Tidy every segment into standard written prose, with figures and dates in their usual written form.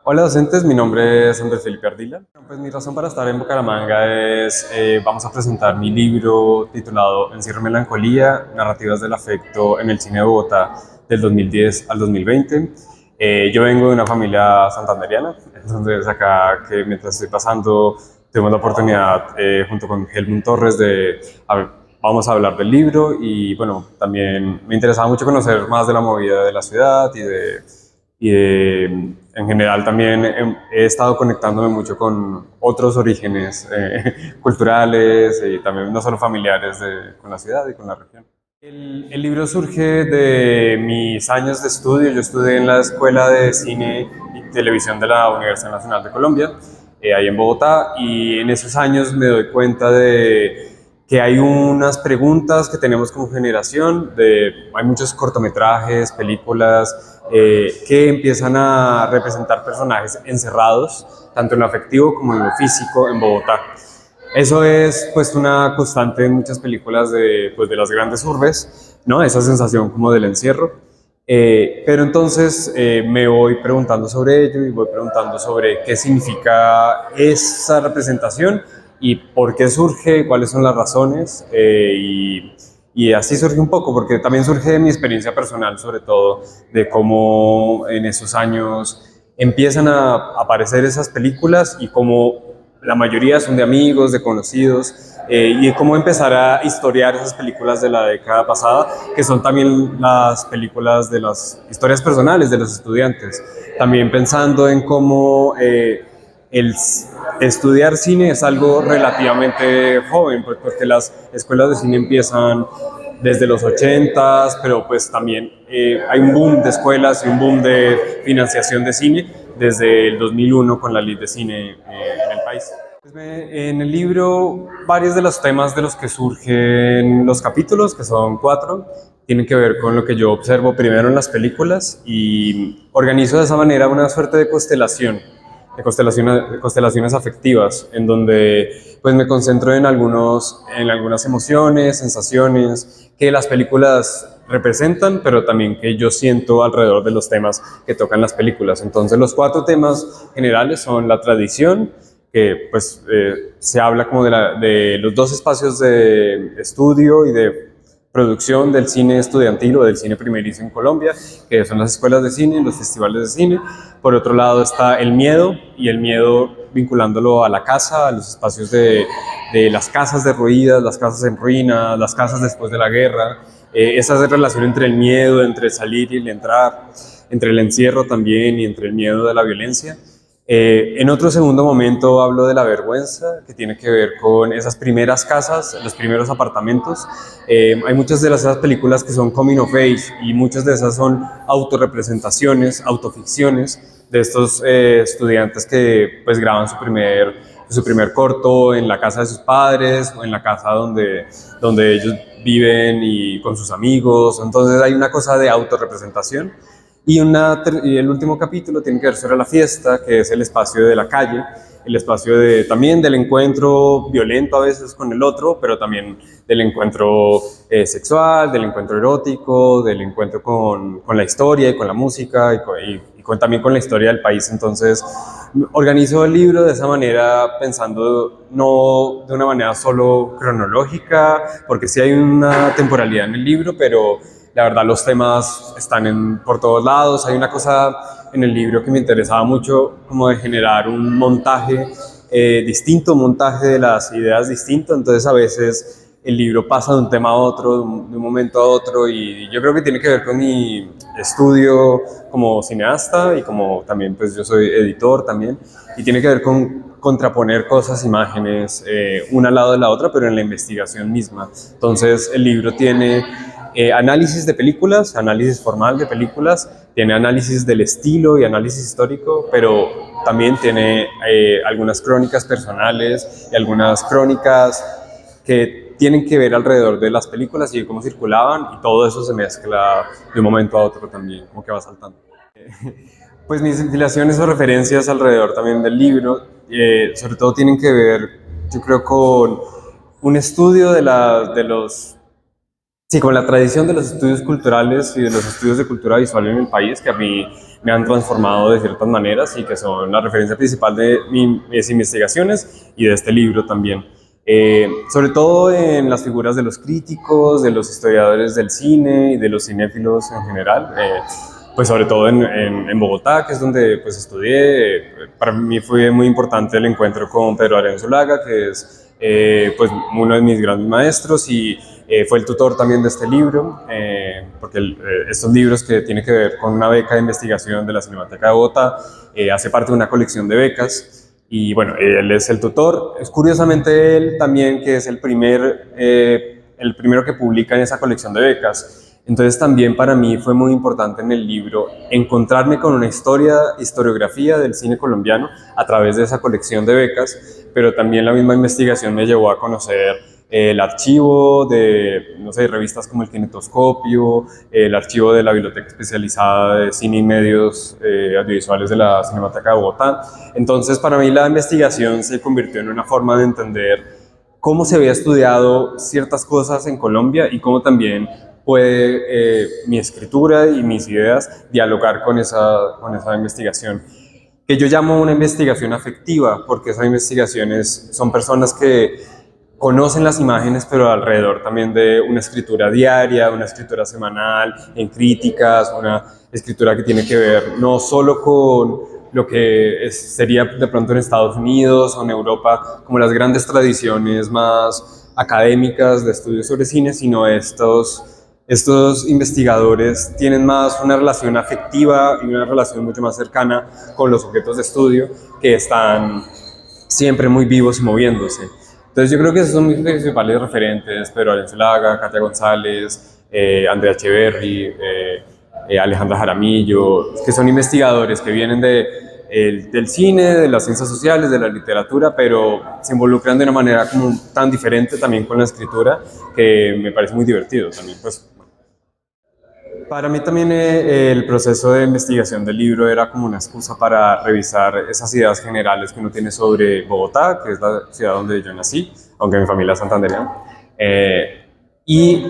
Hola docentes, mi nombre es Andrés Felipe Ardila. Pues mi razón para estar en Bucaramanga es, vamos a presentar mi libro titulado Encierro y Melancolía, Narrativas del Afecto en el Cine de Bogotá del 2010 al 2020. Yo vengo de una familia santanderiana, entonces acá que mientras estoy pasando tuvimos la oportunidad junto con Helmut Torres vamos a hablar del libro y bueno, también me interesaba mucho conocer más de la movida de la ciudad en general también he estado conectándome mucho con otros orígenes culturales y también no solo familiares con la ciudad y con la región. El libro surge de mis años de estudio. Yo estudié en la Escuela de Cine y Televisión de la Universidad Nacional de Colombia, ahí en Bogotá, y en esos años me doy cuenta de que hay unas preguntas que tenemos como generación, hay muchos cortometrajes, películas que empiezan a representar personajes encerrados, tanto en lo afectivo como en lo físico, en Bogotá. Eso es pues una constante en muchas películas de las grandes urbes, ¿no? Esa sensación como del encierro. Pero entonces me voy preguntando sobre ello y voy preguntando sobre qué significa esa representación y por qué surge, cuáles son las razones y así surge un poco, porque también surge de mi experiencia personal, sobre todo, de cómo en esos años empiezan a aparecer esas películas y cómo la mayoría son de amigos, de conocidos, y de cómo empezar a historiar esas películas de la década pasada, que son también las películas de las historias personales de los estudiantes. También pensando en cómo el estudiar cine es algo relativamente joven, pues porque las escuelas de cine empiezan desde los 80s, pero pues también hay un boom de escuelas y un boom de financiación de cine desde el 2001 con la Ley de Cine en el país. En el libro, varios de los temas de los que surgen los capítulos, que son 4, tienen que ver con lo que yo observo primero en las películas y organizo de esa manera una suerte de constelaciones afectivas, en donde pues me concentro en algunas emociones, sensaciones que las películas representan, pero también que yo siento alrededor de los temas que tocan las películas. Entonces los 4 temas generales son la tradición, que pues se habla como de los 2 espacios de estudio y de producción del cine estudiantil o del cine primerizo en Colombia, que son las escuelas de cine, los festivales de cine. Por otro lado está el miedo, y el miedo vinculándolo a la casa, a los espacios de las casas derruidas, las casas en ruinas, las casas después de la guerra, esa relación entre el miedo, entre salir y el entrar, entre el encierro también y entre el miedo de la violencia. En otro segundo momento hablo de la vergüenza, que tiene que ver con esas primeras casas, los primeros apartamentos. Hay muchas de esas películas que son coming of age y muchas de esas son autorrepresentaciones, autoficciones de estos estudiantes que pues graban su primer corto en la casa de sus padres o en la casa donde ellos viven y con sus amigos. Entonces hay una cosa de autorrepresentación. Y el último capítulo tiene que ver sobre la fiesta, que es el espacio de la calle, el espacio también del encuentro violento a veces con el otro, pero también del encuentro sexual, del encuentro erótico, del encuentro con la historia y con la música también con la historia del país. Entonces organizo el libro de esa manera, pensando no de una manera solo cronológica, porque sí hay una temporalidad en el libro, pero la verdad los temas están por todos lados. Hay una cosa en el libro que me interesaba mucho, como de generar un montaje distinto, un montaje de las ideas distinto. Entonces a veces el libro pasa de un tema a otro, de un momento a otro, y yo creo que tiene que ver con mi estudio como cineasta y como también pues yo soy editor también, y tiene que ver con contraponer cosas, imágenes, una al lado de la otra, pero en la investigación misma. Entonces el libro tiene análisis de películas, análisis formal de películas, tiene análisis del estilo y análisis histórico, pero también tiene algunas crónicas personales y algunas crónicas que tienen que ver alrededor de las películas y de cómo circulaban, y todo eso se mezcla de un momento a otro también, como que va saltando. Pues mis inspiraciones o referencias alrededor también del libro, sobre todo tienen que ver, yo creo, con un estudio de los Sí, con la tradición de los estudios culturales y de los estudios de cultura visual en el país, que a mí me han transformado de ciertas maneras y que son la referencia principal de mis investigaciones y de este libro también. Sobre todo en las figuras de los críticos, de los historiadores del cine y de los cinéfilos en general. Pues sobre todo en Bogotá, que es donde pues estudié. Para mí fue muy importante el encuentro con Pedro Arenzulaga, que es pues uno de mis grandes maestros y fue el tutor también de este libro, porque estos libros que tienen que ver con una beca de investigación de la Cinemateca de Bogotá, hace parte de una colección de becas. Y bueno, él es el tutor. Es curiosamente él también que es el primero que publica en esa colección de becas. Entonces también para mí fue muy importante en el libro encontrarme con una historiografía del cine colombiano a través de esa colección de becas, pero también la misma investigación me llevó a conocer el archivo de, no sé, revistas como el Kinetoscopio, el archivo de la Biblioteca Especializada de Cine y Medios Audiovisuales de la Cinemateca de Bogotá. Entonces, para mí la investigación se convirtió en una forma de entender cómo se había estudiado ciertas cosas en Colombia y cómo también puede mi escritura y mis ideas dialogar con esa investigación, que yo llamo una investigación afectiva, porque esas investigaciones son personas que conocen las imágenes, pero alrededor también de una escritura diaria, una escritura semanal, en críticas, una escritura que tiene que ver no solo con lo que sería de pronto en Estados Unidos o en Europa, como las grandes tradiciones más académicas de estudios sobre cine, sino estos investigadores tienen más una relación afectiva y una relación mucho más cercana con los objetos de estudio que están siempre muy vivos y moviéndose. Entonces yo creo que esos son mis principales referentes: Pedro Arenzulaga, Katia González, Andrea Echeverry, Alejandra Jaramillo, que son investigadores que vienen del cine, de las ciencias sociales, de la literatura, pero se involucran de una manera como tan diferente también con la escritura, que me parece muy divertido también. Pues, para mí también el proceso de investigación del libro era como una excusa para revisar esas ideas generales que uno tiene sobre Bogotá, que es la ciudad donde yo nací, aunque mi familia es santandereana, y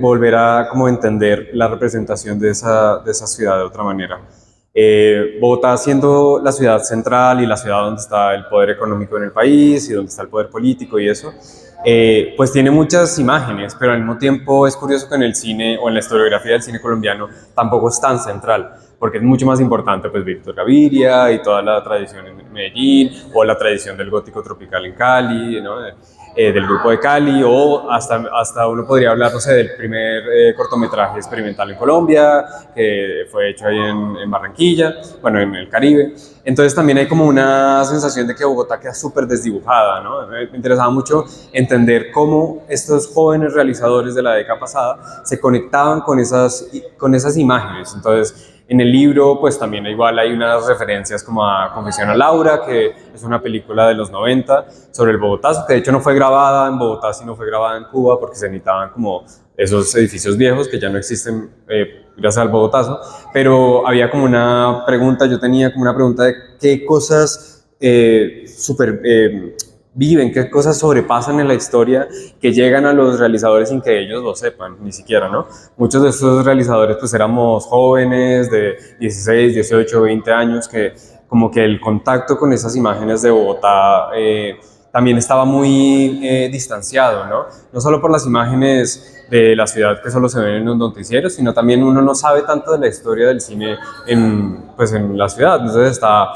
volver a como entender la representación de esa ciudad de otra manera. Bogotá siendo la ciudad central y la ciudad donde está el poder económico en el país y donde está el poder político y eso, pues tiene muchas imágenes, pero al mismo tiempo es curioso que en el cine o en la historiografía del cine colombiano tampoco es tan central, porque es mucho más importante pues Víctor Gaviria y toda la tradición en Medellín, o la tradición del gótico tropical en Cali, ¿no? Del grupo de Cali, o hasta uno podría hablar, no sé, del primer cortometraje experimental en Colombia, que fue hecho ahí en Barranquilla, bueno, en el Caribe. Entonces también hay como una sensación de que Bogotá queda súper desdibujada, ¿no? Me interesaba mucho entender cómo estos jóvenes realizadores de la década pasada se conectaban con esas imágenes. Entonces, en el libro, pues también igual hay unas referencias como a Confesión a Laura, que es una película de los 90 sobre el Bogotazo, que de hecho no fue grabada en Bogotá, sino fue grabada en Cuba, porque se necesitaban como esos edificios viejos que ya no existen gracias al Bogotazo. Pero había como una pregunta, yo tenía como una pregunta de qué cosas viven, qué cosas sobrepasan en la historia que llegan a los realizadores sin que ellos lo sepan, ni siquiera, ¿no? Muchos de estos realizadores pues éramos jóvenes de 16, 18, 20 años, que como que el contacto con esas imágenes de Bogotá también estaba muy distanciado, ¿no? No solo por las imágenes de la ciudad que solo se ven en los noticieros, sino también uno no sabe tanto de la historia del cine pues en la ciudad. Entonces está,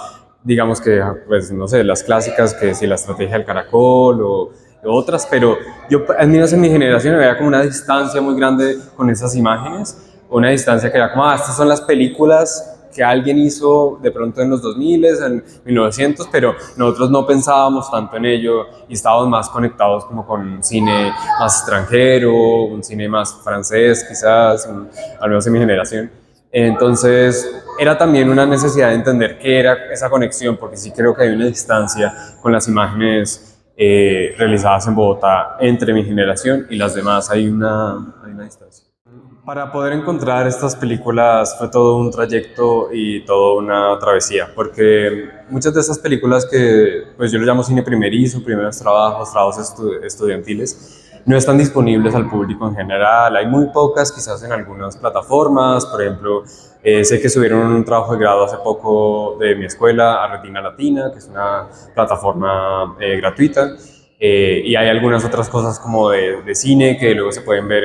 digamos que, pues no sé, las clásicas, que si la estrategia del caracol o otras, pero yo, al menos en mi generación, había como una distancia muy grande con esas imágenes, una distancia que era como, estas son las películas que alguien hizo de pronto en los 2000, en 1900, pero nosotros no pensábamos tanto en ello y estábamos más conectados como con un cine más extranjero, un cine más francés quizás, al menos en mi generación. Entonces era también una necesidad de entender qué era esa conexión, porque sí creo que hay una distancia con las imágenes realizadas en Bogotá entre mi generación y las demás, hay una distancia. Para poder encontrar estas películas fue todo un trayecto y toda una travesía, porque muchas de esas películas que pues yo lo llamo cine primerizo, primeros trabajos estudiantiles, no están disponibles al público en general. Hay muy pocas, quizás en algunas plataformas. Por ejemplo, sé que subieron un trabajo de grado hace poco de mi escuela a Retina Latina, que es una plataforma gratuita. Y hay algunas otras cosas como de cine que luego se pueden ver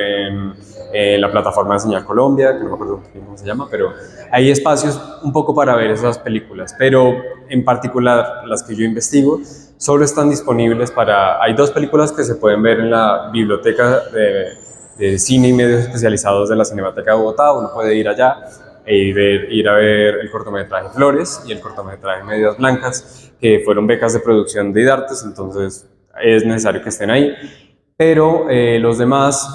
en la plataforma de Señal Colombia, que no me acuerdo bien cómo se llama, pero hay espacios un poco para ver esas películas. Pero en particular las que yo investigo solo están disponibles para... Hay 2 películas que se pueden ver en la biblioteca de cine y medios especializados de la Cinemateca de Bogotá. Uno puede ir allá e ir a ver el cortometraje Flores y el cortometraje Medias Blancas, que fueron becas de producción de IDARTES, entonces es necesario que estén ahí. Pero los demás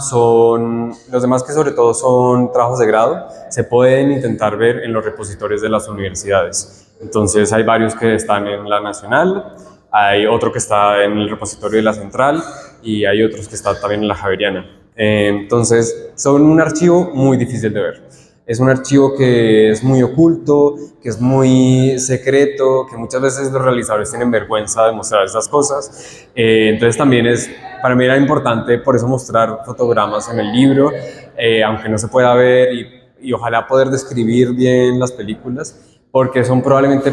que sobre todo son trabajos de grado, se pueden intentar ver en los repositorios de las universidades. Entonces hay varios que están en la Nacional, hay otro que está en el repositorio de la Central y hay otros que están también en la Javeriana. Entonces son un archivo muy difícil de ver. Es un archivo que es muy oculto, que es muy secreto, que muchas veces los realizadores tienen vergüenza de mostrar esas cosas. Entonces también para mí era importante por eso mostrar fotogramas en el libro, aunque no se pueda ver y ojalá poder describir bien las películas, porque son probablemente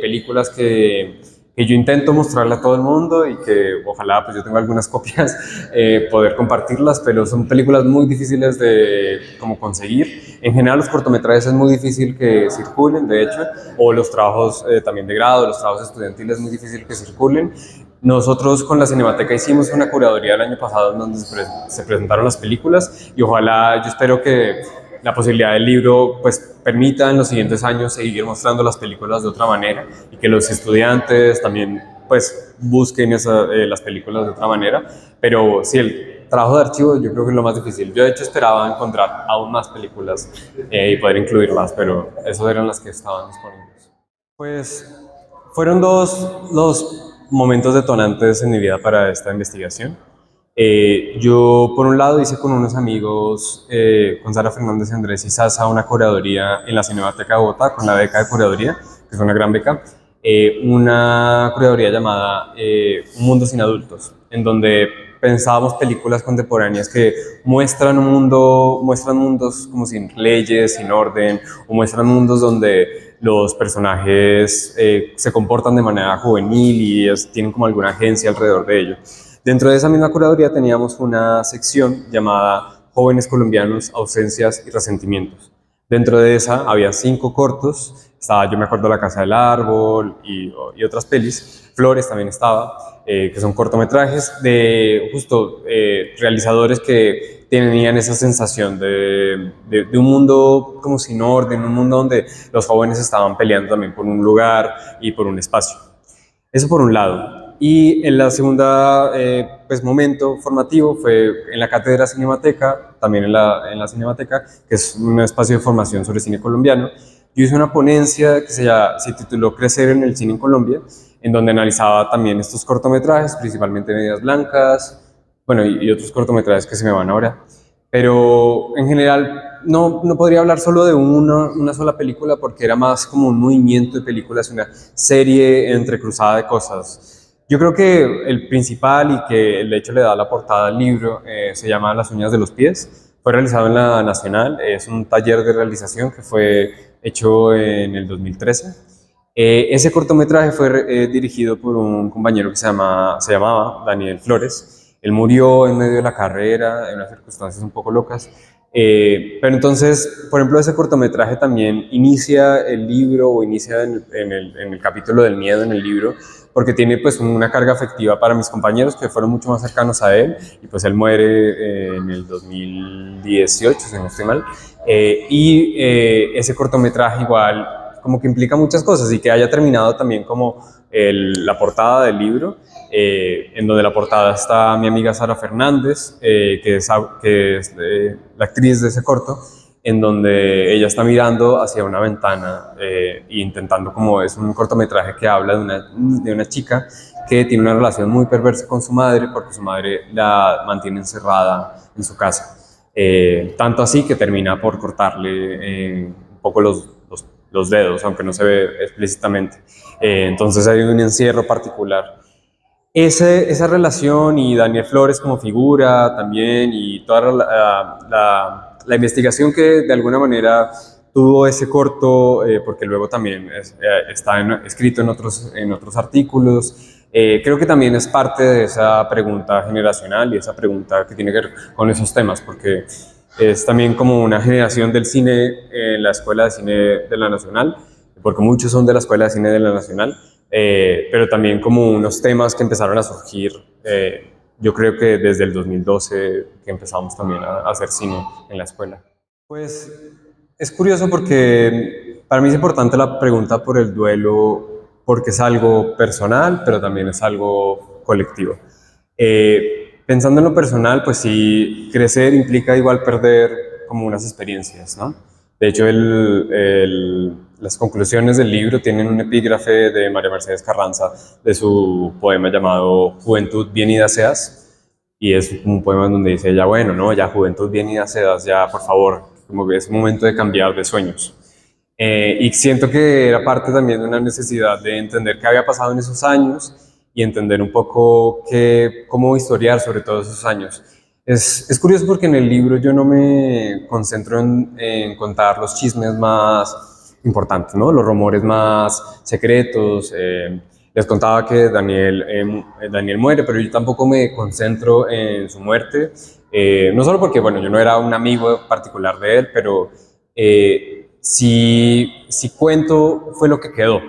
películas que yo intento mostrarle a todo el mundo y que ojalá, pues yo tengo algunas copias, poder compartirlas, pero son películas muy difíciles de como conseguir. En general los cortometrajes es muy difícil que circulen, de hecho, o los trabajos también de grado, los trabajos estudiantiles es muy difícil que circulen. Nosotros con la Cinemateca hicimos una curaduría el año pasado en donde se presentaron las películas y ojalá, yo espero que la posibilidad del libro pues permita en los siguientes años seguir mostrando las películas de otra manera y que los estudiantes también pues busquen las películas de otra manera, pero sí, el trabajo de archivo yo creo que es lo más difícil. Yo de hecho esperaba encontrar aún más películas y poder incluirlas, pero esas eran las que estaban disponibles. Pues fueron dos momentos detonantes en mi vida para esta investigación. Yo, por un lado, hice con unos amigos, con Sara Fernández y Andrés Izaza, una curaduría en la Cinemateca de Bogotá, con la beca de curaduría, que es una gran beca, una curaduría llamada Un Mundo Sin Adultos, en donde pensábamos películas contemporáneas que muestran mundos como sin leyes, sin orden, o muestran mundos donde los personajes se comportan de manera juvenil y tienen como alguna agencia alrededor de ello. Dentro de esa misma curaduría teníamos una sección llamada Jóvenes Colombianos, Ausencias y Resentimientos. Dentro de esa había 5 cortos, estaba Yo me acuerdo La Casa del Árbol y otras pelis. Flores también estaba, que son cortometrajes de justo realizadores que tenían esa sensación de un mundo como sin orden, un mundo donde los jóvenes estaban peleando también por un lugar y por un espacio. Eso por un lado. Y en la segunda pues, momento formativo fue en la Cátedra Cinemateca, también en la Cinemateca, que es un espacio de formación sobre cine colombiano. Yo hice una ponencia que se tituló Crecer en el cine en Colombia, en donde analizaba también estos cortometrajes, principalmente Medias Blancas, bueno, y otros cortometrajes que se me van ahora. Pero en general no podría hablar solo de una sola película porque era más como un movimiento de películas, una serie entrecruzada de cosas. Yo creo que el principal y que de hecho le da la portada al libro se llama Las uñas de los pies. Fue realizado en la Nacional, es un taller de realización que fue hecho en el 2013. Ese cortometraje fue dirigido por un compañero que se llamaba Daniel Flores. Él murió en medio de la carrera, en unas circunstancias un poco locas. Pero entonces, por ejemplo, ese cortometraje también inicia el libro o inicia en el capítulo del miedo en el libro, porque tiene pues una carga afectiva para mis compañeros que fueron mucho más cercanos a él, y pues él muere en el 2018, si no estoy mal, ese cortometraje igual como que implica muchas cosas y que haya terminado también como la portada del libro, en donde la portada está mi amiga Sara Fernández, que es la actriz de ese corto, en donde ella está mirando hacia una ventana e intentando, como es un cortometraje que habla de una chica que tiene una relación muy perversa con su madre porque su madre la mantiene encerrada en su casa. Tanto así que termina por cortarle un poco los dedos, aunque no se ve explícitamente. Entonces hay un encierro particular. esa relación y Daniel Flores como figura también y toda la investigación que de alguna manera tuvo ese corto, porque luego también está escrito en otros artículos, creo que también es parte de esa pregunta generacional y esa pregunta que tiene que ver con esos temas, porque es también como una generación del cine en la Escuela de Cine de la Nacional, porque muchos son de la Escuela de Cine de la Nacional, pero también como unos temas que empezaron a surgir, yo creo que desde el 2012 que empezamos también a hacer cine en la escuela. Pues es curioso porque para mí es importante la pregunta por el duelo, porque es algo personal, pero también es algo colectivo. Pensando en lo personal, pues sí, crecer implica igual perder como unas experiencias, ¿no? De hecho, las conclusiones del libro tienen un epígrafe de María Mercedes Carranza de su poema llamado Juventud, bienida seas, y es un poema donde dice, ya bueno, ¿no? Ya juventud, bienida seas, ya por favor, como que es momento de cambiar de sueños. Y siento que era parte también de una necesidad de entender qué había pasado en esos años y entender un poco cómo historiar sobre todos esos años. Es curioso porque en el libro yo no me concentro en contar los chismes más importantes, ¿no? Los rumores más secretos. Les contaba que Daniel muere, pero yo tampoco me concentro en su muerte. No solo porque, bueno, yo no era un amigo particular de él, pero si cuento fue lo que quedó.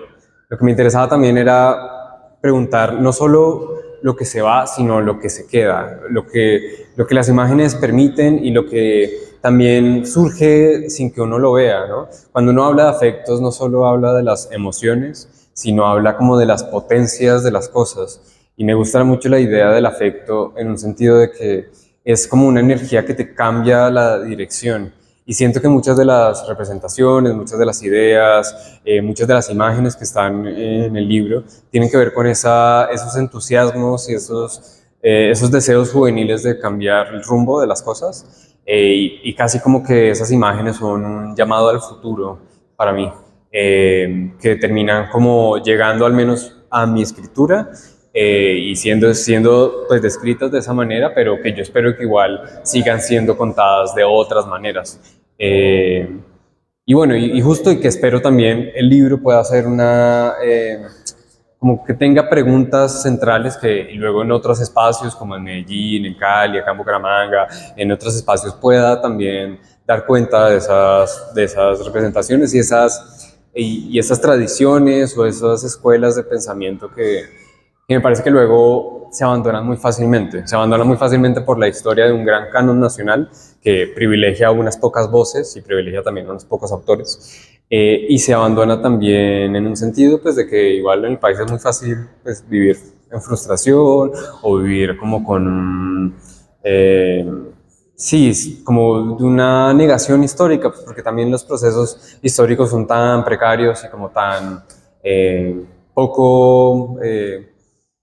Lo que me interesaba también era preguntar no solo lo que se va, sino lo que se queda, lo que las imágenes permiten y lo que también surge sin que uno lo vea, ¿no? Cuando uno habla de afectos, no solo habla de las emociones, sino habla como de las potencias de las cosas. Y me gusta mucho la idea del afecto en un sentido de que es como una energía que te cambia la dirección. Y siento que muchas de las representaciones, muchas de las ideas, muchas de las imágenes que están en el libro tienen que ver con esos entusiasmos y esos deseos juveniles de cambiar el rumbo de las cosas. Y casi como que esas imágenes son un llamado al futuro para mí, que terminan como llegando al menos a mi escritura y siendo pues descritas de esa manera, pero que yo espero que igual sigan siendo contadas de otras maneras. Y bueno, y justo y que espero también el libro pueda ser como que tenga preguntas centrales que y luego en otros espacios como en Medellín, en Cali, acá en Bucaramanga, en otros espacios pueda también dar cuenta de esas representaciones y esas tradiciones o esas escuelas de pensamiento que me parece que luego se abandonan muy fácilmente. Se abandonan muy fácilmente por la historia de un gran canon nacional que privilegia a unas pocas voces y privilegia también a unos pocos autores. Y se abandona también en un sentido pues, de que igual en el país es muy fácil pues, vivir en frustración o vivir como con... sí, como de una negación histórica, pues, porque también los procesos históricos son tan precarios y como tan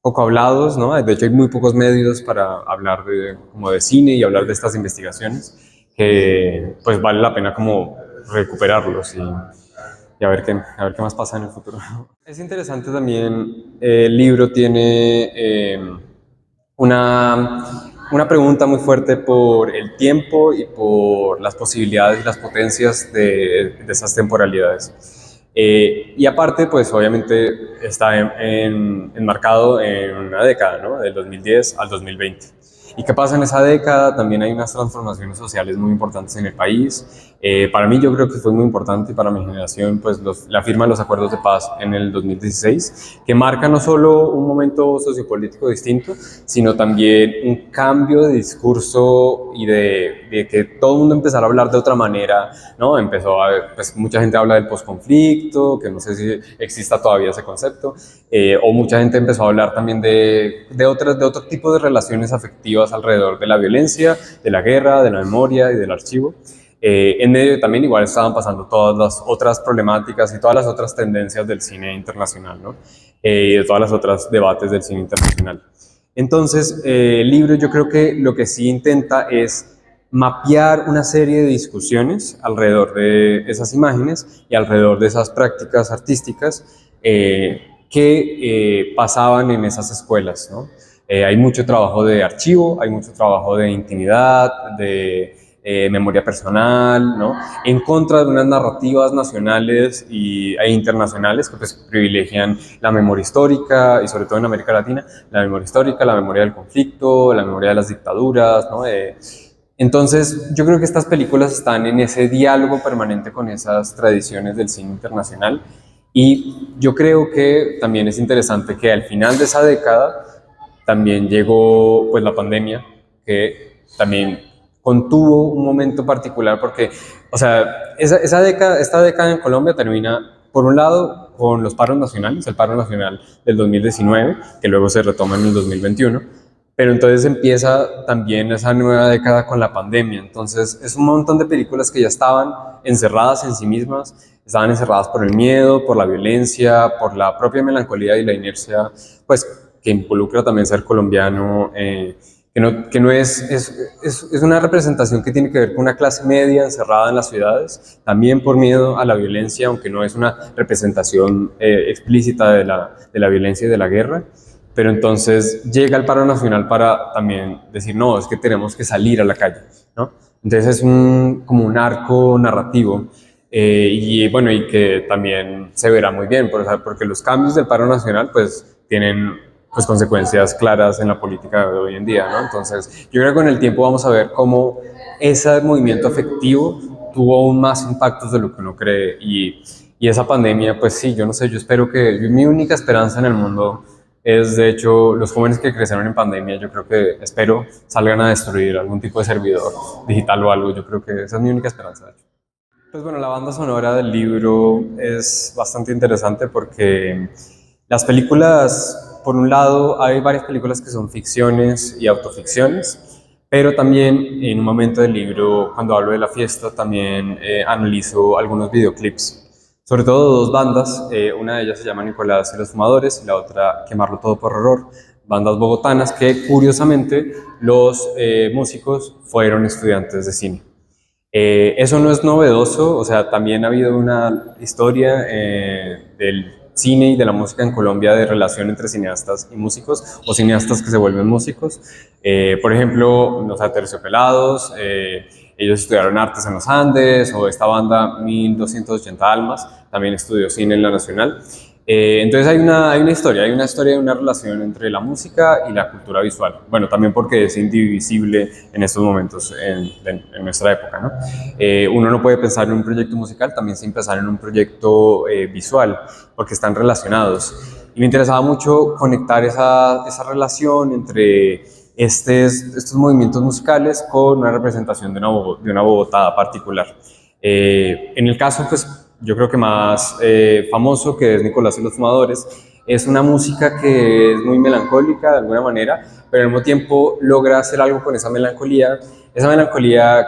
poco hablados, ¿no? De hecho hay muy pocos medios para hablar como de cine y hablar de estas investigaciones que pues vale la pena como recuperarlos y a ver qué más pasa en el futuro. Es interesante también, el libro tiene una pregunta muy fuerte por el tiempo y por las posibilidades y las potencias de esas temporalidades. Y aparte, pues obviamente está enmarcado en una década, ¿no? Del 2010 al 2020. ¿Y qué pasa en esa década? También hay unas transformaciones sociales muy importantes en el país. Para mí yo creo que fue muy importante y para mi generación pues la firma de los acuerdos de paz en el 2016, que marca no solo un momento sociopolítico distinto, sino también un cambio de discurso y de que todo el mundo empezara a hablar de otra manera, ¿no? Empezó a ver, pues mucha gente habla del posconflicto, que no sé si exista todavía ese concepto, o mucha gente empezó a hablar también de otro tipo de relaciones afectivas alrededor de la violencia, de la guerra, de la memoria y del archivo. En medio también igual estaban pasando todas las otras problemáticas y todas las otras tendencias del cine internacional, ¿no? Y de todas las otras debates del cine internacional. Entonces, el libro yo creo que lo que sí intenta es mapear una serie de discusiones alrededor de esas imágenes y alrededor de esas prácticas artísticas que pasaban en esas escuelas, ¿no? Hay mucho trabajo de archivo, hay mucho trabajo de intimidad, de memoria personal, ¿no? En contra de unas narrativas nacionales e internacionales que pues, privilegian la memoria histórica y sobre todo en América Latina, la memoria histórica, la memoria del conflicto, la memoria de las dictaduras, ¿no? Entonces, yo creo que estas películas están en ese diálogo permanente con esas tradiciones del cine internacional y yo creo que también es interesante que al final de esa década también llegó pues la pandemia, que también contuvo un momento particular porque, o sea, esta década en Colombia termina, por un lado, con los paros nacionales, el paro nacional del 2019, que luego se retoma en el 2021, pero entonces empieza también esa nueva década con la pandemia. Entonces es un montón de películas que ya estaban encerradas en sí mismas, estaban encerradas por el miedo, por la violencia, por la propia melancolía y la inercia, pues que involucra también ser colombiano, que no es una representación que tiene que ver con una clase media encerrada en las ciudades, también por miedo a la violencia, aunque no es una representación explícita de la violencia y de la guerra. Pero entonces llega el paro nacional para también decir, no, es que tenemos que salir a la calle, ¿no? Entonces es como un arco narrativo y bueno, y que también se verá muy bien, porque los cambios del paro nacional pues tienen pues consecuencias claras en la política de hoy en día, ¿no? Entonces yo creo que con el tiempo vamos a ver cómo ese movimiento afectivo tuvo aún más impactos de lo que uno cree y esa pandemia, pues sí, yo no sé, yo espero mi única esperanza en el mundo es de hecho los jóvenes que crecieron en pandemia, yo creo que espero salgan a destruir algún tipo de servidor digital o algo, yo creo que esa es mi única esperanza, de hecho. Pues bueno, la banda sonora del libro es bastante interesante porque las películas, por un lado, hay varias películas que son ficciones y autoficciones, pero también en un momento del libro, cuando hablo de la fiesta, también analizo algunos videoclips sobre todo dos bandas, una de ellas se llama Nicolás y los Fumadores y la otra Quemarlo Todo por Error, bandas bogotanas que curiosamente los músicos fueron estudiantes de cine. Eso no es novedoso, o sea, también ha habido una historia del cine y de la música en Colombia de relación entre cineastas y músicos o cineastas que se vuelven músicos. Por ejemplo, los Aterciopelados, ellos estudiaron artes en los Andes, o esta banda 1280 Almas, también estudió cine en la Nacional. Entonces hay una historia de una relación entre la música y la cultura visual. Bueno, también porque es indivisible en estos momentos, en nuestra época, ¿no? Uno no puede pensar en un proyecto musical también sin pensar en un proyecto visual, porque están relacionados. Y me interesaba mucho conectar esa relación entre estos movimientos musicales con una representación de una Bogotá particular. En el caso, pues, yo creo que más famoso, que es Nicolás y los Fumadores, es una música que es muy melancólica de alguna manera, pero al mismo tiempo logra hacer algo con esa melancolía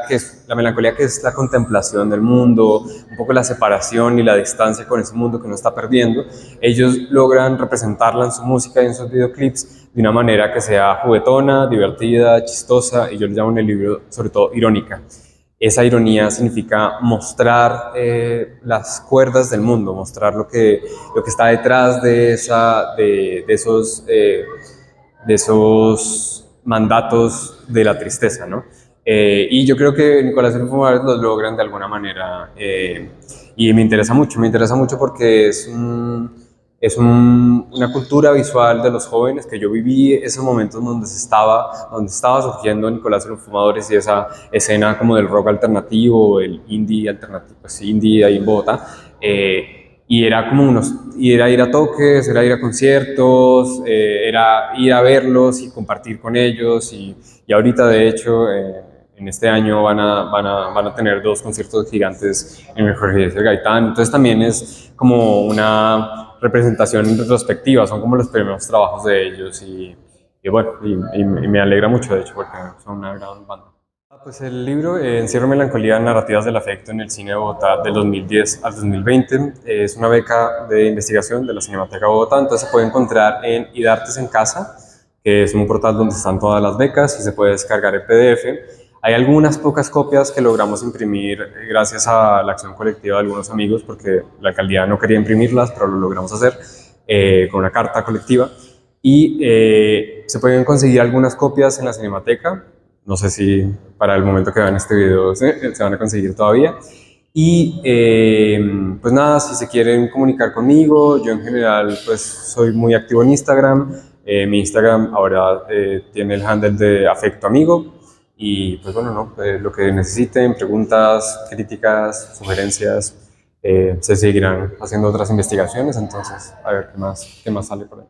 que es la contemplación del mundo, un poco la separación y la distancia con ese mundo que uno está perdiendo. Ellos logran representarla en su música y en sus videoclips de una manera que sea juguetona, divertida, chistosa, y yo le llamo en el libro sobre todo irónica. Esa ironía significa mostrar las cuerdas del mundo, mostrar lo que está detrás de esos mandatos de la tristeza, ¿no? Y yo creo que Nicolás y los Fumadores los logran de alguna manera y me interesa mucho porque una cultura visual de los jóvenes que yo viví esos momentos donde estaba surgiendo Nicolás y los Fumadores y esa escena como del rock alternativo, el indie alternativo, pues indie ahí en Bogotá. Y era era ir a toques, era ir a conciertos, era ir a verlos y compartir con ellos y ahorita de hecho en este año van a tener 2 conciertos gigantes en el Jorge Gaitán, entonces también es como una representación en retrospectiva, son como los primeros trabajos de ellos y bueno, y me alegra mucho de hecho porque son una gran banda. Pues el libro Encierro Melancolía, Narrativas del Afecto en el Cine de Bogotá del 2010 al 2020 es una beca de investigación de la Cinemateca de Bogotá, entonces se puede encontrar en IDARTES en Casa, que es un portal donde están todas las becas y se puede descargar el PDF. Hay algunas pocas copias que logramos imprimir gracias a la acción colectiva de algunos amigos porque la alcaldía no quería imprimirlas, pero lo logramos hacer. con una carta colectiva. Y se pueden conseguir algunas copias en la Cinemateca. No sé si para el momento que vean este video se van a conseguir todavía. Y pues nada, si se quieren comunicar conmigo, yo en general pues soy muy activo en Instagram. Mi Instagram ahora tiene el handle de Afecto Amigo. Y pues bueno, ¿no? Lo que necesiten, preguntas, críticas, sugerencias, se seguirán haciendo otras investigaciones. Entonces, a ver qué más sale por ahí.